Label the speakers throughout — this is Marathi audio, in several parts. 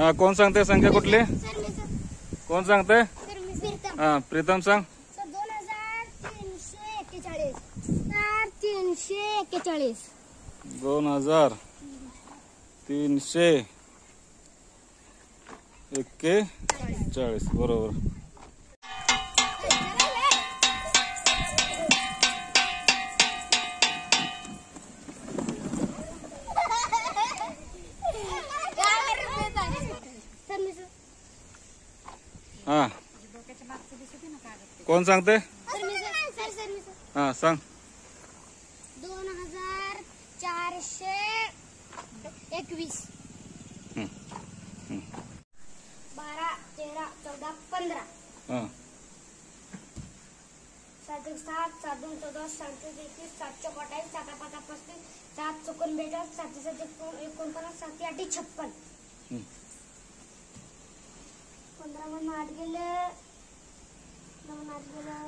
Speaker 1: हा, कोण सांगते संख्या कुठली? कोण सांगते? हा, प्रीतम सांग.
Speaker 2: 2341. 2341.
Speaker 1: 2341 बरोबर. हा, कोण सांगते? हा, सांग.
Speaker 2: 2421. 12, 13, 14, 15.
Speaker 1: हा,
Speaker 2: 7, 7, 7, 14, 7, 21, 7, 28, 7, 5, 35, 7, 42, 7, 7, 49, 7, 8, 56. 15 मधून 8 गेले. 8 गेले.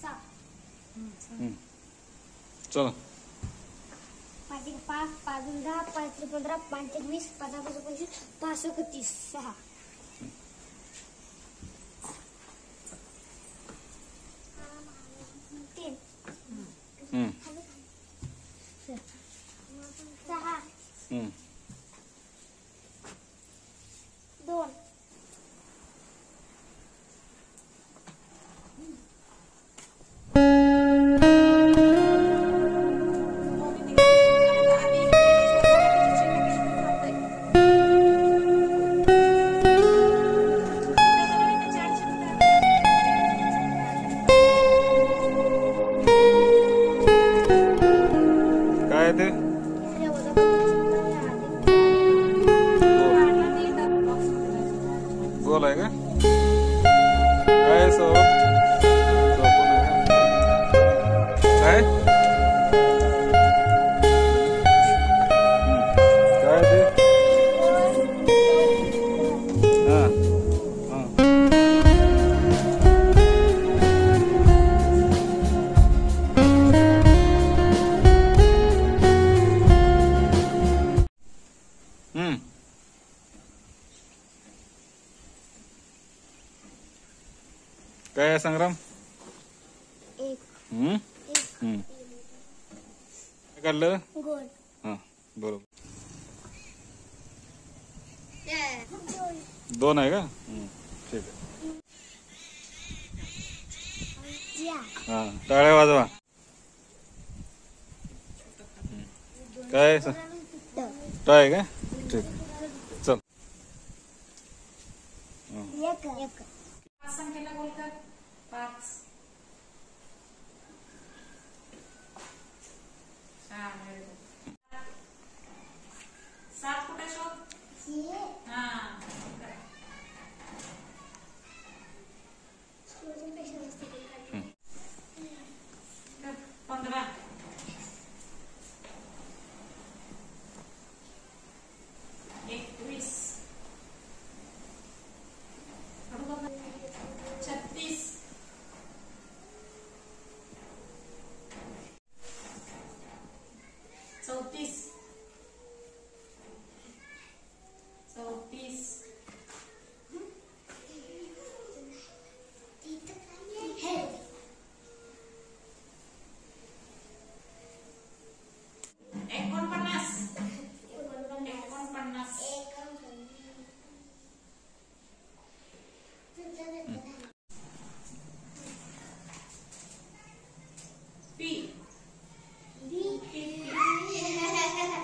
Speaker 2: 7.
Speaker 1: चला.
Speaker 2: 5, 5, 5, 10, 5, 15, 5, 20, 5, 25, 5, 30, 6. 3. 6. 2.
Speaker 1: काय ते? गोल आहे का? काय आहे सो? चौकोन आहे का? काय? काय ते? हा, हा. काय आहे संग्राम?
Speaker 2: 1.
Speaker 1: काय काढलं?
Speaker 2: गोल.
Speaker 1: हा, बरोबर. 2 आहे का? ठीक आहे. हा, टाळ्या वाजवा. काय आहे? ट आहे का? ठीक. चल.
Speaker 2: 1.
Speaker 3: संख्येला बोल कर. 5. छान. 7 कुठे शोध? हा. 15. 21. 36. 34. 34. 49.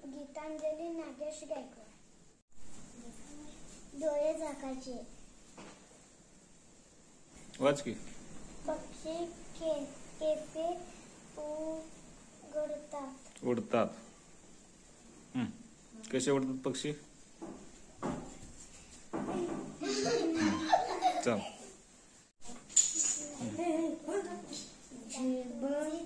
Speaker 2: गीतांजली नागेश गायकवाड. डोळे झाकायचे.
Speaker 1: वाच की.
Speaker 2: पक्षी केफे उघडतात.
Speaker 1: उडतात. कसे उडतात पक्षी? चल.
Speaker 2: झिबड